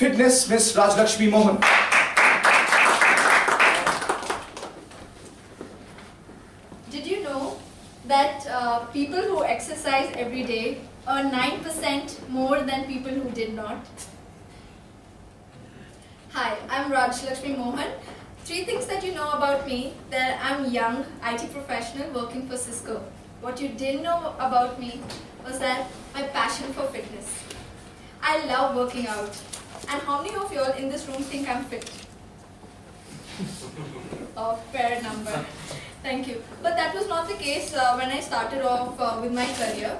Fitness, Miss Rajlakshmi Mohan. Did you know that people who exercise every day earn 9% more than people who did not? Hi, I'm Rajlakshmi Mohan. 3 things that you know about me: that I'm young, IT professional working for Cisco. What you didn't know about me was that my passion for fitness. I love working out. And how many of you all in this room think I'm fit? Oh, fair number. Thank you. But that was not the case when I started off with my career.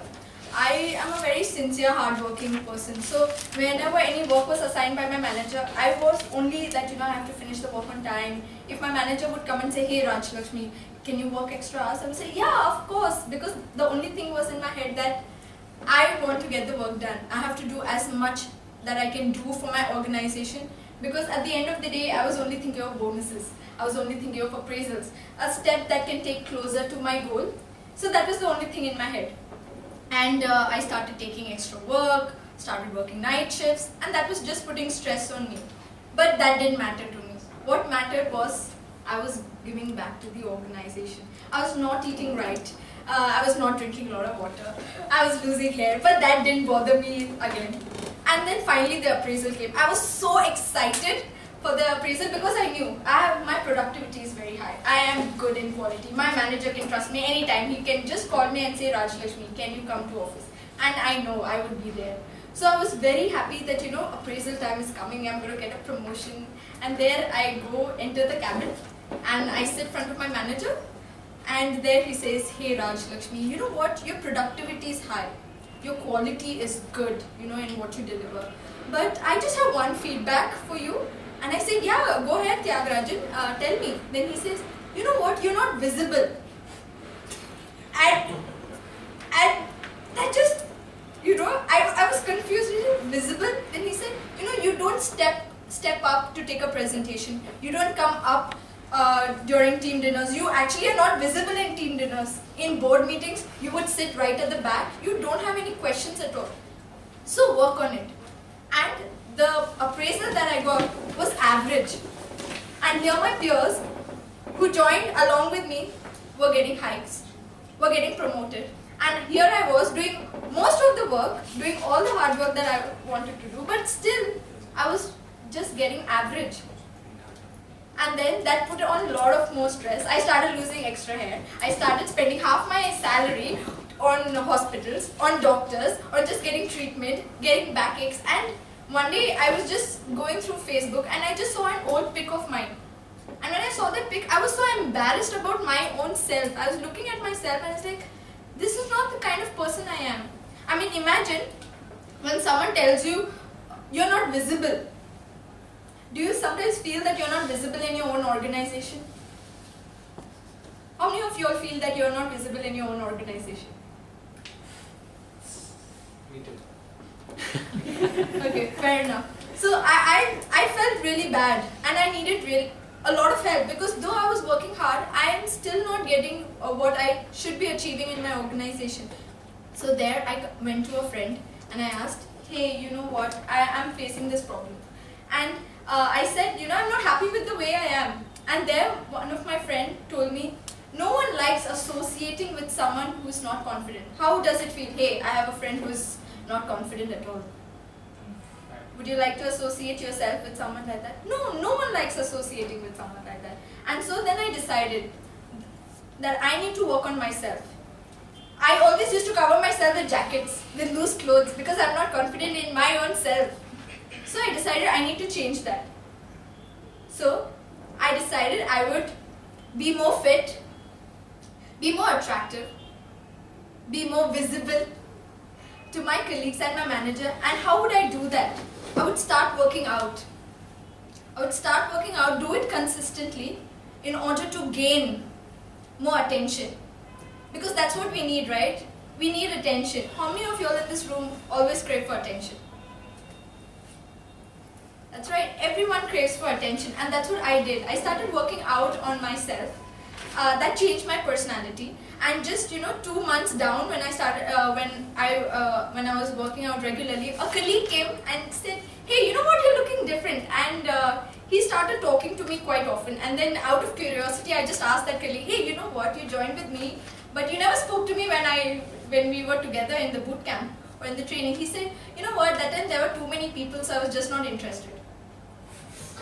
I am a very sincere, hard-working person. So whenever any work was assigned by my manager, I was only that, I have to finish the work on time. If my manager would come and say, hey Rajlakshmi, can you work extra hours? I would say, yeah, of course. Because the only thing was in my head that I want to get the work done. I have to do as much that I can do for my organization. Because at the end of the day, I was only thinking of bonuses. I was only thinking of appraisals. A step that can take closer to my goal. So that was the only thing in my head. And I started taking extra work, started working night shifts, and that was just putting stress on me. But that didn't matter to me. What mattered was I was giving back to the organization. I was not eating right. I was not drinking a lot of water. I was losing hair, but that didn't bother me again. And then finally the appraisal came. I was so excited for the appraisal because I knew my productivity is very high. I am good in quality. My manager can trust me anytime. He can just call me and say, Rajlakshmi, can you come to office? And I know I would be there. So I was very happy that, appraisal time is coming. I'm going to get a promotion. And there I go, enter the cabin, and I sit in front of my manager. And there he says, hey Rajlakshmi, you know what? Your productivity is high. Your quality is good, in what you deliver. But I just have one feedback for you. And I said, yeah, go ahead, Tyagarajan, tell me. Then he says, you know what, you're not visible. And that just, I was confused. Visible? Then he said, you don't step up to take a presentation. You don't come up during team dinners. You actually are not visible in team dinners. In board meetings, you would sit right at the back. You don't have any questions at all. So work on it. And the appraisal that I got was average. And here my peers who joined along with me were getting hikes, were getting promoted. And here I was doing most of the work, doing all the hard work that I wanted to do, but still I was just getting average. And then that put on a lot of more stress. I started losing extra hair. I started spending half my salary on hospitals, on doctors, or just getting treatment, getting backaches. And one day I was just going through Facebook and I just saw an old pic of mine. And when I saw that pic, I was so embarrassed about my own self. I was looking at myself and I was like, this is not the kind of person I am. I mean, imagine when someone tells you, you're not visible. Do you sometimes feel that you're not visible in your own organization? How many of you all feel that you're not visible in your own organization? Me too. Okay, fair enough. So I felt really bad and I needed a lot of help because though I was working hard, I am still not getting what I should be achieving in my organization. So there I went to a friend and I asked, hey, you know what, I am facing this problem. And I said, I'm not happy with the way I am. And there one of my friends told me, no one likes associating with someone who is not confident. How does it feel? Hey, I have a friend who is not confident at all. Would you like to associate yourself with someone like that? No, no one likes associating with someone like that. And so then I decided that I need to work on myself. I always used to cover myself with jackets, with loose clothes because I'm not confident in my own self. So I decided I need to change that. So I decided I would be more fit, be more attractive, be more visible to my colleagues and my manager. And how would I do that? I would start working out. I would start working out, do it consistently in order to gain more attention. Because that's what we need, right? We need attention. How many of you all in this room always crave for attention? That's right, everyone craves for attention, and that's what I did. I started working out on myself. That changed my personality. And just 2 months down, when I started, when I was working out regularly, a colleague came and said, "Hey, you know what? You're looking started talking to me quite often, and then out of curiosity, I just asked that colleague, hey, you know what, you joined with me, but you never spoke to me when we were together in the boot camp or in the training. He said, you know what, that time there were too many people, so I was just not interested.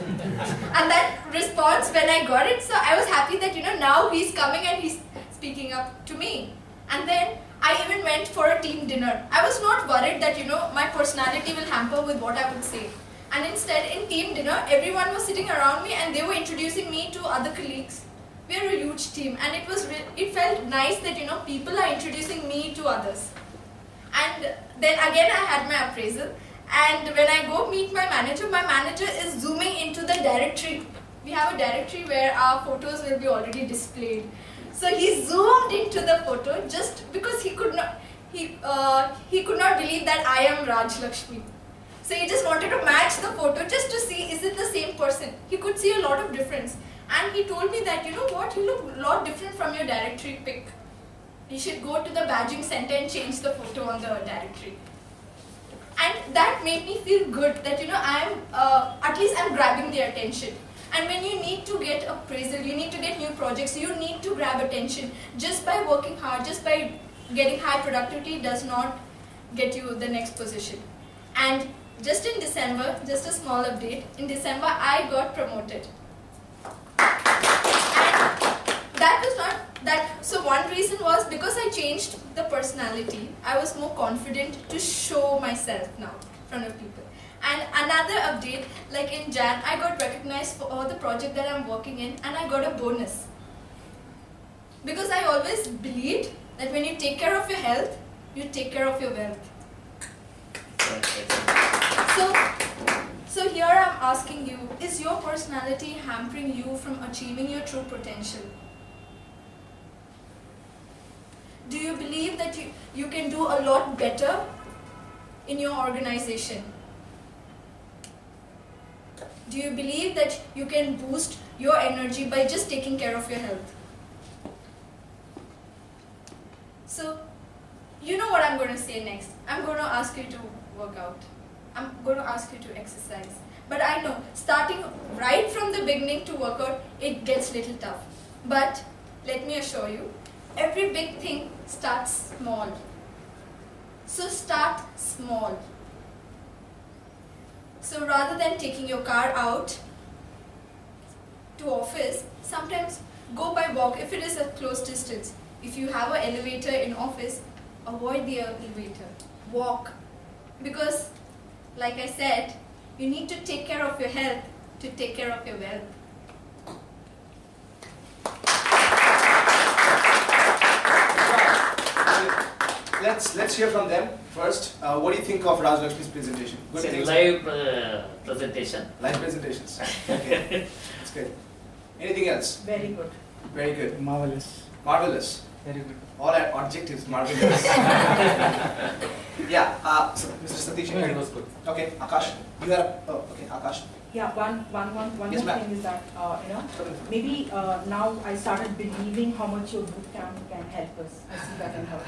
And that response, when I got it, so I was happy that, you know, now he's coming and he's speaking up to me. And then I even went for a team dinner. I was not worried that, you know, my personality will hamper with what I would say. And instead, in team dinner, everyone was sitting around me and they were introducing me to other colleagues. We are a huge team, and it felt nice that, you know, people are introducing me to others. And then again I had my appraisal, and when I go meet my manager is zooming into the directory. We have a directory where our photos will be already displayed. So he zoomed into the photo just because he could not believe that I am Raj Lakshmi. So he just wanted to match the photo just to see, is it the same person? He could see a lot of difference. And he told me that, you know what, you look a lot different from your directory pic. You should go to the badging center and change the photo on the directory. And that made me feel good that, you know, at least I'm grabbing their attention. And when you need to get appraisal, you need to get new projects, you need to grab attention. Just by working hard, just by getting high productivity does not get you the next position. And just in December, just a small update, in December I got promoted. And that was not that, so one reason was because I changed the personality. I was more confident to show myself now in front of people. And another update, like in Jan, I got recognized for all the project that I'm working in, and I got a bonus. Because I always believed that when you take care of your health, you take care of your wealth. So here I'm asking you, is your personality hampering you from achieving your true potential? Do you believe that you can do a lot better in your organization? Do you believe that you can boost your energy by just taking care of your health? So, you know what I'm going to say next. I'm going to ask you to work out. I'm going to ask you to exercise. But I know, starting right from the beginning to work out, it gets little tough. But let me assure you, every big thing starts small. So start small. So rather than taking your car out to office, sometimes go by walk if it is a close distance. If you have an elevator in office, avoid the elevator. Walk. Because, like I said, you need to take care of your health to take care of your wealth. Let's hear from them first. What do you think of Raj Lakshmi's presentation? Good It's a things. live presentation. Live presentations. Okay, that's good. Anything else? Very good. Very good. Marvelous. Marvelous. Very good. All adjectives, marvelous. Yeah, so Mr. Satish. No, it was good. Okay, Akash. You are, oh, okay, Akash. Yeah, one Yes, more ma'am. thing is that, you know, maybe now I started believing how much your boot camp can help us. I see that in her.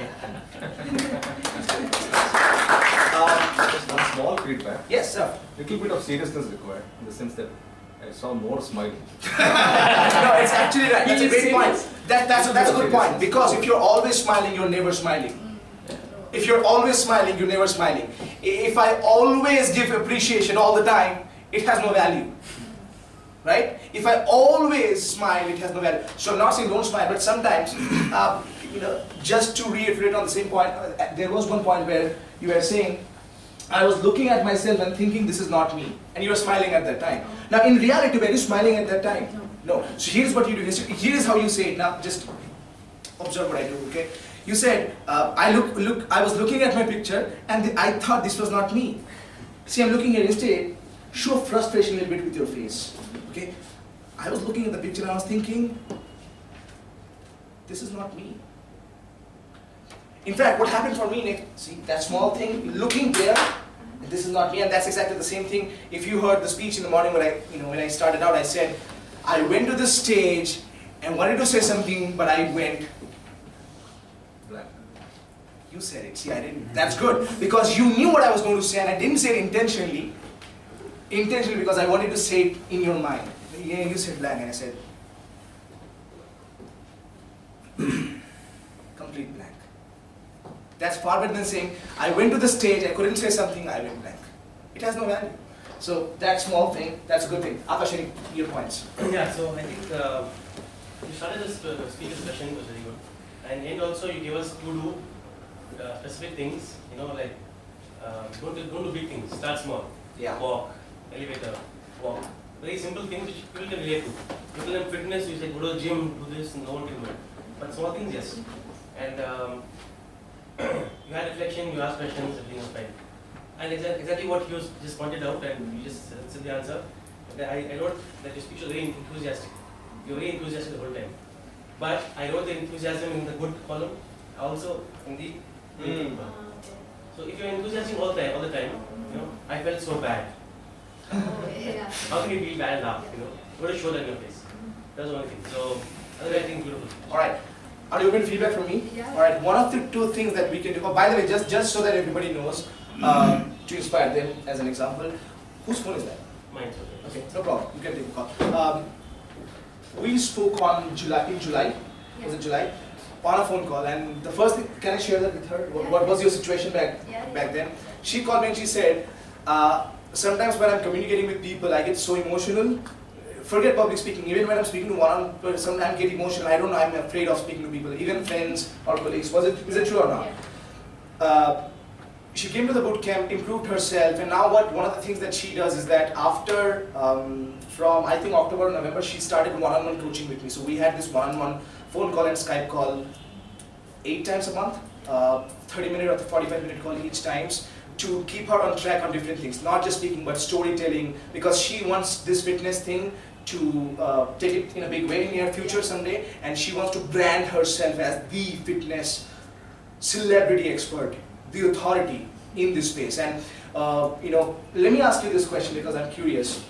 Just one small feedback. Yes, sir. Little bit of seriousness required in the sense that I saw more smiling. No, it's actually right. That's a He is great point. serious. That's a good point. Because if you're always smiling, you're never smiling. If you're always smiling, you're never smiling. If I always give appreciation all the time, it has no value. Right? If I always smile, it has no value. So I'm not saying don't smile, but sometimes, you know, just to reiterate on the same point, there was one point where you were saying, I was looking at myself and thinking this is not me. And you were smiling at that time. Now in reality, were you smiling at that time? No. So here's what you do. Here's how you say it. Now just observe what I do, okay? You said, I was looking at my picture and I thought this was not me. See, I'm looking at it instead. Show frustration a little bit with your face. Okay? I was looking at the picture and I was thinking, this is not me. In fact, what happened for me, Nick, see that small thing, looking there, this is not me, and that's exactly the same thing. If you heard the speech in the morning when I started out, I said, I went to the stage and wanted to say something, but I went black. You said it, see, I didn't. That's good, because you knew what I was going to say, and I didn't say it intentionally. Intentionally, because I wanted to say it in your mind. You said blank, and I said, complete blank. That's far better than saying, I went to the stage, I couldn't say something, I went blank. It has no value. So that small thing, that's a good thing. Akash, your points. Yeah, so I think you started this speaker session, it was very good. And also you gave us to do specific things, you know, like don't do big things, start small. Yeah. Walk, elevator, walk. Very simple things which people can relate to. People in fitness, you say go to the gym, do this, no one can do it. But small things, yes. And you had reflection, you asked questions, everything was fine. And exactly what you just pointed out, and you just said the answer. I wrote that your speech was very enthusiastic. You were very enthusiastic the whole time. But I wrote the enthusiasm in the good column, also in the negative column. So if you're enthusiastic all the time, you know, I felt so bad. Yeah. How can you feel bad and laugh? You know, what a show that in your face. That's the only thing. So otherwise, I think beautiful. All right. Are you open to feedback from me? Yeah. All right. One of the two things that we can do. Oh, by the way, just so that everybody knows, to inspire them as an example, whose phone is that? Mine, Okay, no problem. You can take the call. We spoke on July. Was it July? On a phone call, and the first thing, can I share that with her? What was your situation back then? She called me and she said, sometimes when I'm communicating with people, I get so emotional. Forget public speaking. Even when I'm speaking to one-on-one, sometimes I get emotional. I don't know. I'm afraid of speaking to people, even friends or colleagues. Is it true or not? She came to the boot camp, improved herself, and now one of the things that she does is that after, from I think October or November, she started one-on-one coaching with me. So we had this one-on-one phone call and Skype call 8 times a month, 30-minute or 45-minute call each times, to keep her on track on different things, not just speaking but storytelling, because she wants this fitness thing to take it in a big way in the near future someday, and she wants to brand herself as the fitness celebrity expert, the authority in this space. And you know, let me ask you this question because I'm curious.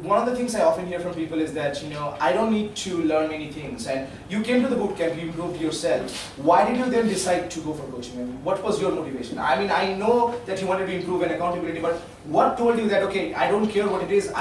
One of the things I often hear from people is that, you know, I don't need to learn many things, and you came to the boot camp, you improved yourself. Why did you then decide to go for coaching? I mean, what was your motivation? I mean, I know that you wanted to improve in accountability, but what told you that, okay, I don't care what it is,